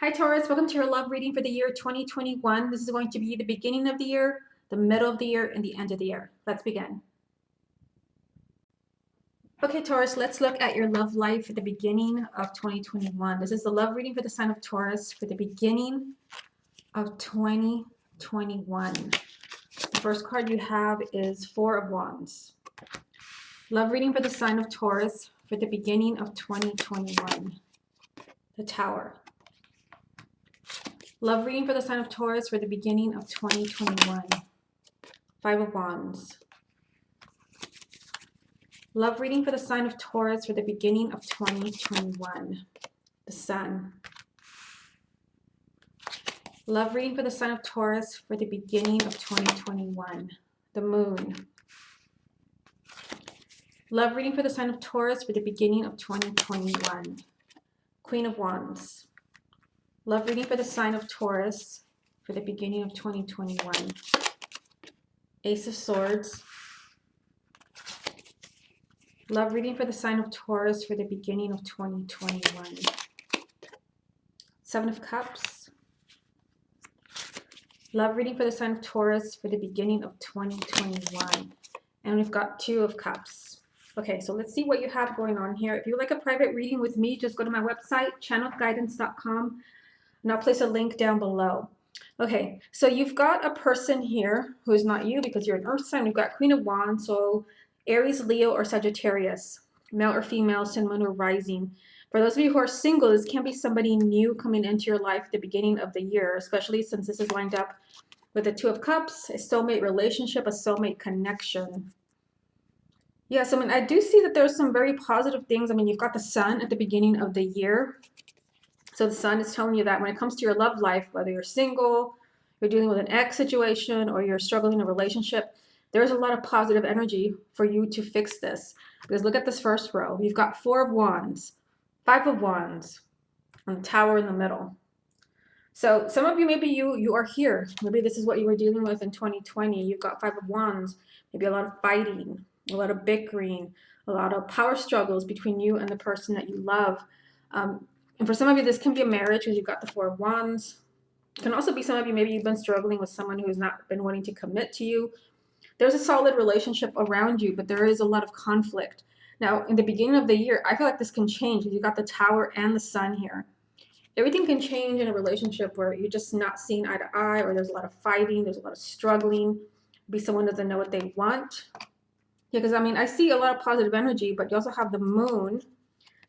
Hi Taurus, welcome to your love reading for the year 2021. This is going to be the beginning of the year, the middle of the year, and the end of the year. Let's begin. Okay Taurus, let's look at your love life at the beginning of 2021. This is the love reading for the sign of Taurus for the beginning of 2021. The first card you have is Four of Wands. Love reading for the sign of Taurus for the beginning of 2021. The Tower. Love reading for the sign of Taurus for the beginning of 2021. Five of Wands. Love reading for the sign of Taurus for the beginning of 2021. The Sun. Love reading for the sign of Taurus for the beginning of 2021. The Moon. Love reading for the sign of Taurus for the beginning of 2021. Queen of Wands. Love reading for the sign of Taurus for the beginning of 2021. Ace of Swords. Love reading for the sign of Taurus for the beginning of 2021. Seven of Cups. Love reading for the sign of Taurus for the beginning of 2021. And we've got Two of Cups. Okay, so let's see what you have going on here. If you would like a private reading with me, just go to my website, channelguidance.com. And I'll place a link down below. Okay, so you've got a person here who is not you because you're an earth sign. We've got Queen of Wands, so Aries, Leo, or Sagittarius, male or female, sun, moon, or rising. For those of you who are single, this can be somebody new coming into your life at the beginning of the year, especially since this is lined up with the Two of Cups, a soulmate relationship, a soulmate connection. Yes, I mean, I do see that there's some very positive things. I mean, you've got the Sun at the beginning of the year. So the Sun is telling you that when it comes to your love life, whether you're single, you're dealing with an ex situation, or you're struggling in a relationship, there's a lot of positive energy for you to fix this. Because look at this first row. You've got Four of Wands, Five of Wands, and the Tower in the middle. So some of you, maybe you are here. Maybe this is what you were dealing with in 2020. You've got Five of Wands, maybe a lot of fighting, a lot of bickering, a lot of power struggles between you and the person that you love. And for some of you, this can be a marriage because you've got the Four of Wands. It can also be some of you, maybe you've been struggling with someone who has not been wanting to commit to you. There's a solid relationship around you, but there is a lot of conflict. Now, in the beginning of the year, I feel like this can change because you've got the Tower and the Sun here. Everything can change in a relationship where you're just not seeing eye to eye, or there's a lot of fighting, there's a lot of struggling. Maybe someone doesn't know what they want. Yeah, because I mean, I see a lot of positive energy, but you also have the Moon.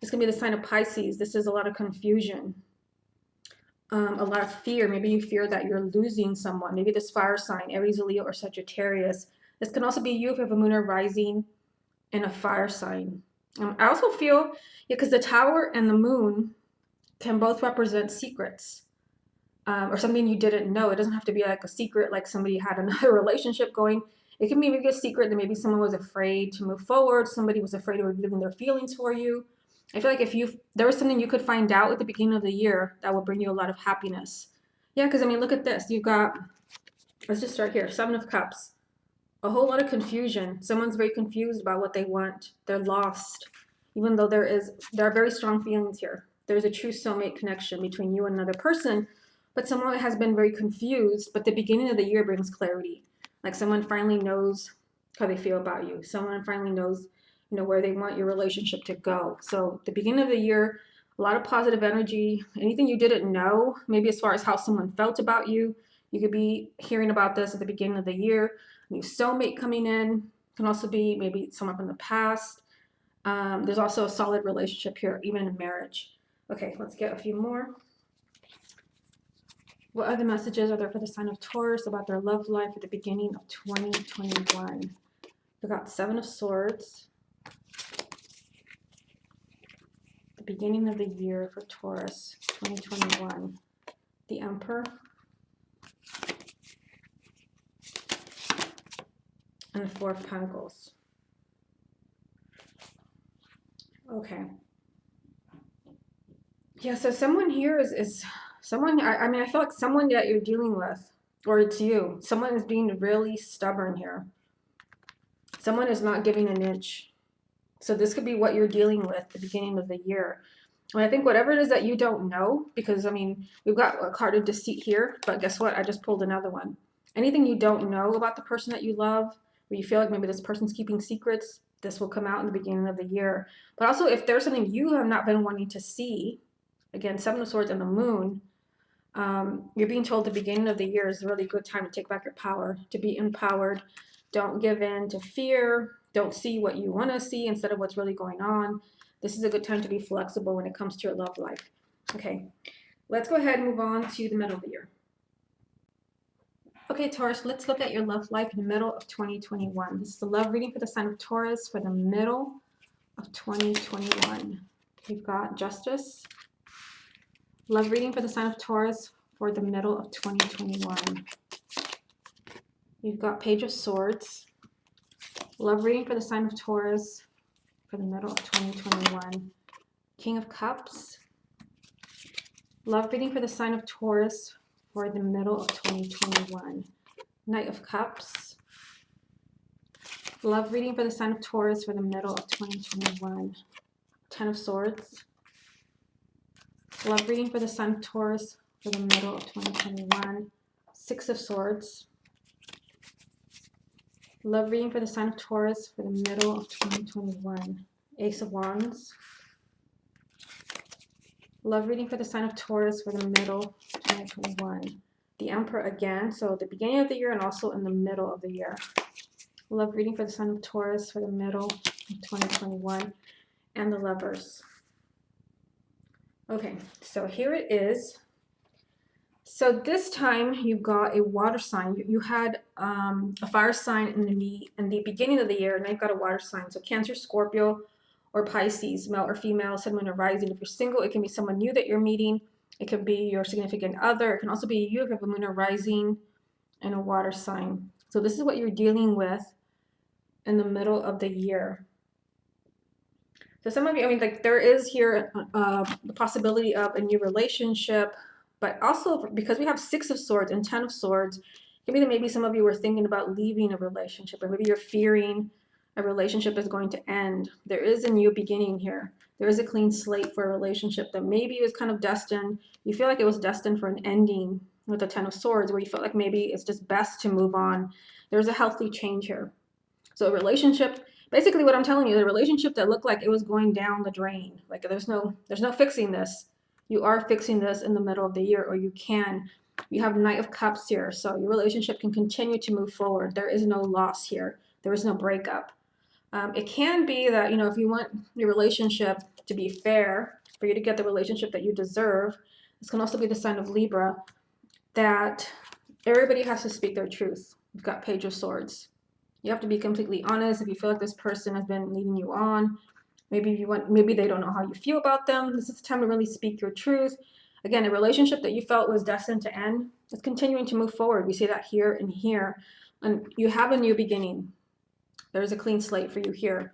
This can be the sign of Pisces. This is a lot of confusion, a lot of fear. Maybe you fear that you're losing someone. Maybe this fire sign, Aries, Leo, or Sagittarius. This can also be you if you have a moon or rising in a fire sign. I also feel, yeah, because the Tower and the Moon can both represent secrets, or something you didn't know. It doesn't have to be like a secret, like somebody had another relationship going. It can be maybe a secret that maybe someone was afraid to move forward. Somebody was afraid of revealing their feelings for you. I feel like if there was something you could find out at the beginning of the year that would bring you a lot of happiness. Yeah, because I mean, look at this. You've got, let's just start here, Seven of Cups. A whole lot of confusion. Someone's very confused about what they want. They're lost. Even though there are very strong feelings here. There's a true soulmate connection between you and another person, but someone has been very confused, but the beginning of the year brings clarity. Like someone finally knows how they feel about you. Someone finally knows, you know, where they want your relationship to go. So the beginning of the year, a lot of positive energy. Anything you didn't know, maybe as far as how someone felt about you, you could be hearing about this at the beginning of the year. A new soulmate coming in. Can also be maybe someone from the past. There's also a solid relationship here, even in marriage. Okay, let's get a few more. What other messages are there for the sign of Taurus about their love life at the beginning of 2021? We got Seven of Swords. The beginning of the year for Taurus, 2021. The Emperor. And the Four of Pentacles. Okay. Yeah, so someone here is someone, I mean, I feel like someone that you're dealing with, or it's you, someone is being really stubborn here. Someone is not giving an inch. So this could be what you're dealing with at the beginning of the year. And I think whatever it is that you don't know, because I mean, we've got a card of deceit here, but guess what? I just pulled another one. Anything you don't know about the person that you love, where you feel like maybe this person's keeping secrets, this will come out in the beginning of the year. But also, if there's something you have not been wanting to see, again, Seven of Swords and the Moon, you're being told the beginning of the year is a really good time to take back your power, to be empowered. Don't give in to fear. Don't see what you want to see instead of what's really going on. This is a good time to be flexible when it comes to your love life. Okay, let's go ahead and move on to the middle of the year. Okay, Taurus, let's look at your love life in the middle of 2021. This is the love reading for the sign of Taurus for the middle of 2021. We've got Justice. Love reading for the sign of Taurus for the middle of 2021. You've got Page of Swords. Love reading for the sign of Taurus for the middle of 2021. King of Cups. Love reading for the sign of Taurus for the middle of 2021. Knight of Cups. Love reading for the sign of Taurus for the middle of 2021. Ten of Swords. Love reading for the sign of Taurus for the middle of 2021. Six of Swords. Love reading for the sign of Taurus for the middle of 2021. Ace of Wands. Love reading for the sign of Taurus for the middle of 2021. The Emperor again, so the beginning of the year and also in the middle of the year. Love reading for the sign of Taurus for the middle of 2021. And the Lovers. Okay, so here it is. So this time you got a water sign. You had a fire sign in the beginning of the year, and now you've got a water sign. So Cancer, Scorpio, or Pisces, male or female, Sun, Moon, or Rising. If you're single, it can be someone new that you're meeting. It could be your significant other. It can also be you if you have a Moon or Rising and a water sign. So this is what you're dealing with in the middle of the year. So some of you, I mean, like there is here the possibility of a new relationship, but also because we have Six of Swords and Ten of Swords, it can be that maybe some of you were thinking about leaving a relationship, or maybe you're fearing a relationship is going to end. There is a new beginning here. There is a clean slate for a relationship that maybe was kind of destined. You feel like it was destined for an ending with the Ten of Swords, where you felt like maybe it's just best to move on. There's a healthy change here. So a relationship, basically what I'm telling you, the relationship that looked like it was going down the drain, like there's no fixing this. You are fixing this in the middle of the year, or you can. You have Knight of Cups here, so your relationship can continue to move forward. There is no loss here. There is no breakup. It can be that, you know, if you want your relationship to be fair, for you to get the relationship that you deserve, this can also be the sign of Libra, that everybody has to speak their truth. You've got Page of Swords. You have to be completely honest. If you feel like this person has been leading you on, maybe they don't know how you feel about them, this is the time to really speak your truth. Again, a relationship that you felt was destined to end is continuing to move forward. We see that here and here. And you have a new beginning. There's a clean slate for you here.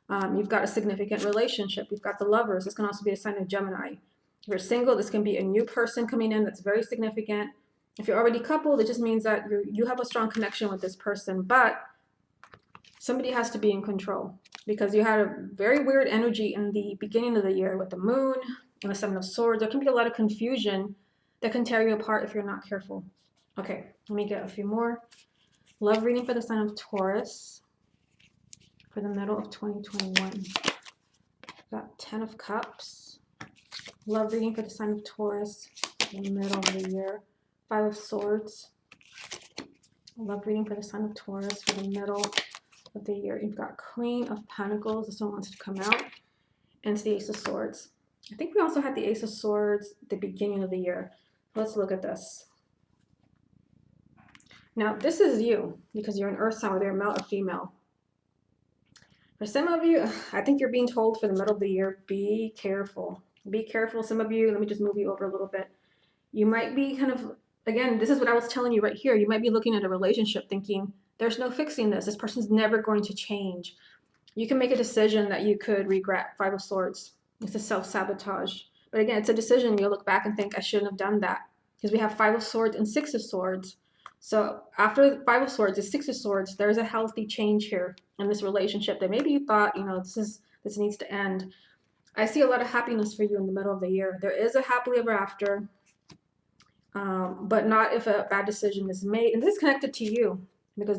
You've got a significant relationship. You've got the Lovers. This can also be a sign of Gemini. If you're single, this can be a new person coming in that's very significant. If you're already coupled, it just means that you have a strong connection with this person, but somebody has to be in control, because you had a very weird energy in the beginning of the year with the Moon and the Seven of Swords. There can be a lot of confusion that can tear you apart if you're not careful. Okay, let me get a few more. Love reading for the sign of Taurus for the middle of 2021. Got Ten of Cups. Love reading for the sign of Taurus for the middle of the year. Five of Swords. Love reading for the sign of Taurus for the middle of the year. You've got Queen of Pentacles. This one wants to come out. And it's the Ace of Swords. I think we also had the Ace of Swords at the beginning of the year. Let's look at this. Now, this is you, because you're an earth sign, whether you're male or female. For some of you, I think you're being told for the middle of the year, be careful. Be careful. Some of you, let me just move you over a little bit. You might be kind of, again, this is what I was telling you right here. You might be looking at a relationship thinking, there's no fixing this. This person's never going to change. You can make a decision that you could regret. Five of Swords. It's a self-sabotage. But again, it's a decision. You'll look back and think, I shouldn't have done that. Because we have Five of Swords and Six of Swords. So after Five of Swords is Six of Swords, there's a healthy change here in this relationship that maybe you thought, you know, this needs to end. I see a lot of happiness for you in the middle of the year. There is a happily ever after, but not if a bad decision is made. And this is connected to you because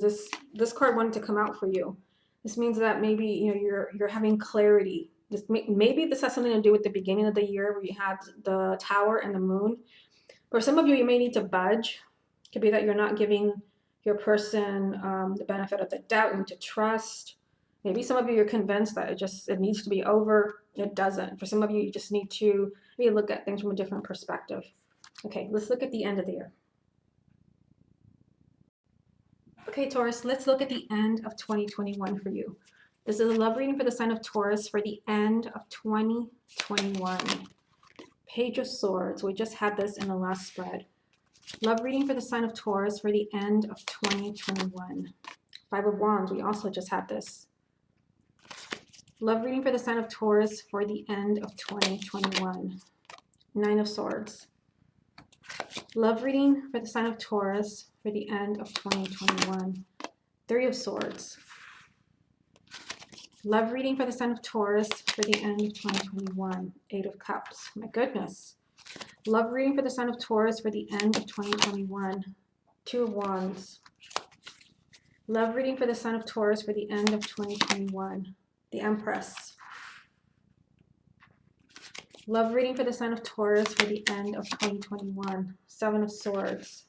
this card wanted to come out for you. This means that maybe you're having clarity. Maybe this has something to do with the beginning of the year where you had the Tower and the Moon. For some of you, you may need to budge. It could be that you're not giving your person the benefit of the doubt. You need to trust. Maybe some of you, you're convinced that it needs to be over. It doesn't. For some of you, you just need to maybe look at things from a different perspective. Okay, let's look at the end of the year. Okay, Taurus, let's look at the end of 2021 for you. This is a love reading for the sign of Taurus for the end of 2021. Page of Swords. We just had this in the last spread. Love reading for the sign of Taurus for the end of 2021. Five of Wands. We also just had this. Love reading for the sign of Taurus for the end of 2021. Nine of Swords. Love reading for the sign of Taurus for the end of 2021. Three of Swords. Love reading for the sign of Taurus for the end of 2021. Eight of Cups. My goodness. Love reading for the sign of Taurus for the end of 2021. Two of Wands. Love reading for the sign of Taurus for the end of 2021. The Empress. Love reading for the sign of Taurus for the end of 2021. Seven of Swords.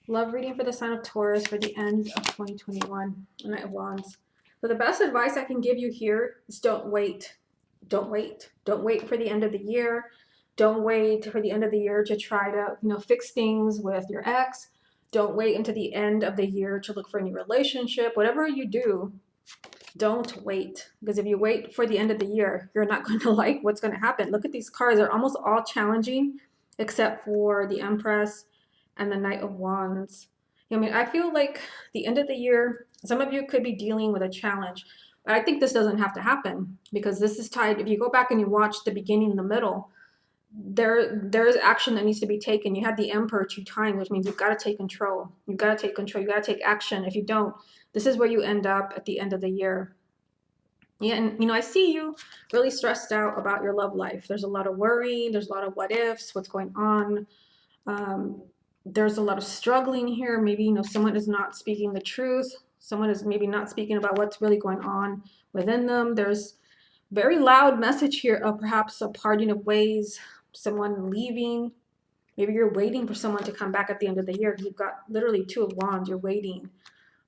Love reading for the sign of Taurus for the end of 2021. Knight of Wands. So the best advice I can give you here is don't wait. Don't wait. Don't wait for the end of the year. Don't wait for the end of the year to try to, fix things with your ex. Don't wait until the end of the year to look for a new relationship. Whatever you do, don't wait. Because if you wait for the end of the year, you're not going to like what's going to happen. Look at these cards. They're almost all challenging except for the Empress and the Knight of Wands. I feel like the end of the year, some of you could be dealing with a challenge. But I think this doesn't have to happen because this is tied. If you go back and you watch the beginning and the middle, there is action that needs to be taken. You had the Emperor 2 times, which means you've got to take control. You've got to take control. You've got to take action. If you don't, this is where you end up at the end of the year. Yeah, and I see you really stressed out about your love life. There's a lot of worry. There's a lot of what ifs, what's going on. There's a lot of struggling here. Maybe, someone is not speaking the truth. Someone is maybe not speaking about what's really going on within them. There's very loud message here of perhaps a parting of ways, someone leaving. Maybe you're waiting for someone to come back at the end of the year. You've got literally Two of Wands. You're waiting.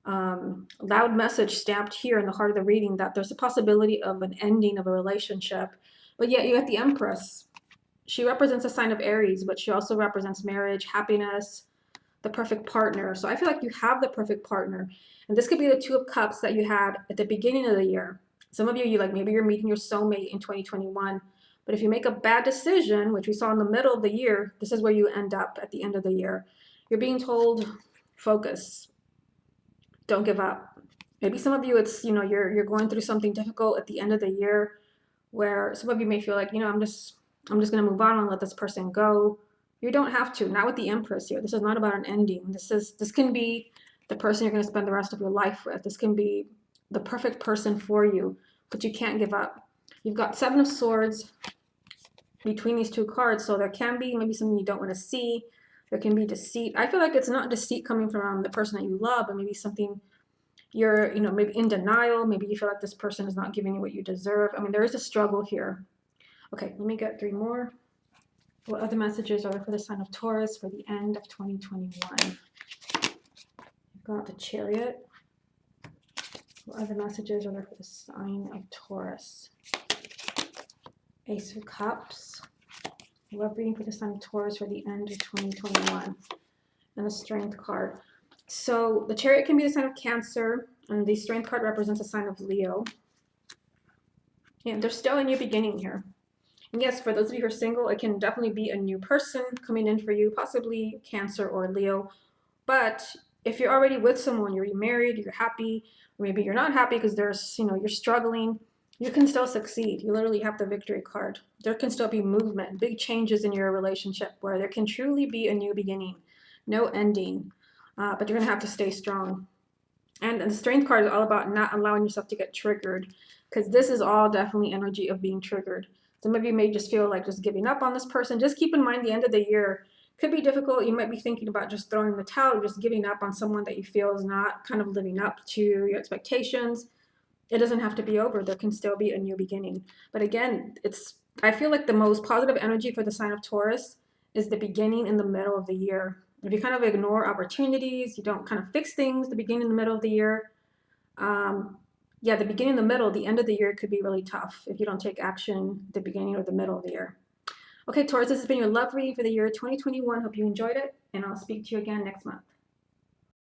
Loud message stamped here in the heart of the reading that there's a possibility of an ending of a relationship. But yet you got the Empress. She represents a sign of Aries, but she also represents marriage, happiness, the perfect partner. So I feel like you have the perfect partner. And this could be the Two of Cups that you had at the beginning of the year. Some of you maybe you're meeting your soulmate in 2021. But if you make a bad decision, which we saw in the middle of the year, this is where you end up at the end of the year. You're being told, focus. Don't give up. Maybe some of you, it's, you're going through something difficult at the end of the year where some of you may feel like, I'm just going to move on and let this person go. You don't have to. Not with the Empress here. This is not about an ending. This can be the person you're going to spend the rest of your life with. This can be the perfect person for you, but you can't give up. You've got Seven of Swords between these two cards, so there can be maybe something you don't want to see. There can be deceit. I feel like it's not deceit coming from the person that you love, but maybe something you're, maybe in denial. Maybe you feel like this person is not giving you what you deserve. There is a struggle here. Okay, let me get three more. What other messages are there for the sign of Taurus for the end of 2021? We've got the Chariot. What other messages are there for the sign of Taurus? Ace of Cups. Love reading for the sign of Taurus for the end of 2021. And the Strength card. So the Chariot can be the sign of Cancer, and the Strength card represents a sign of Leo. And there's still a new beginning here. And yes, for those of you who are single, it can definitely be a new person coming in for you, possibly Cancer or Leo. But if you're already with someone, you're married, you're happy, or maybe you're not happy because there's, you're struggling, you can still succeed. You literally have the Victory card. There can still be movement, big changes in your relationship where there can truly be a new beginning, no ending, but you're going to have to stay strong. And the Strength card is all about not allowing yourself to get triggered. because this is all definitely energy of being triggered. Some of you may just feel like just giving up on this person. Just keep in mind the end of the year could be difficult. You might be thinking about just throwing the towel or just giving up on someone that you feel is not kind of living up to your expectations. It doesn't have to be over. There can still be a new beginning. But again, I feel like the most positive energy for the sign of Taurus is the beginning in the middle of the year. If you kind of ignore opportunities, you don't kind of fix things, the beginning and the middle of the year, yeah, the beginning, the middle, the end of the year could be really tough if you don't take action at the beginning or the middle of the year. Okay, Taurus, this has been your love reading for the year 2021. Hope you enjoyed it, and I'll speak to you again next month.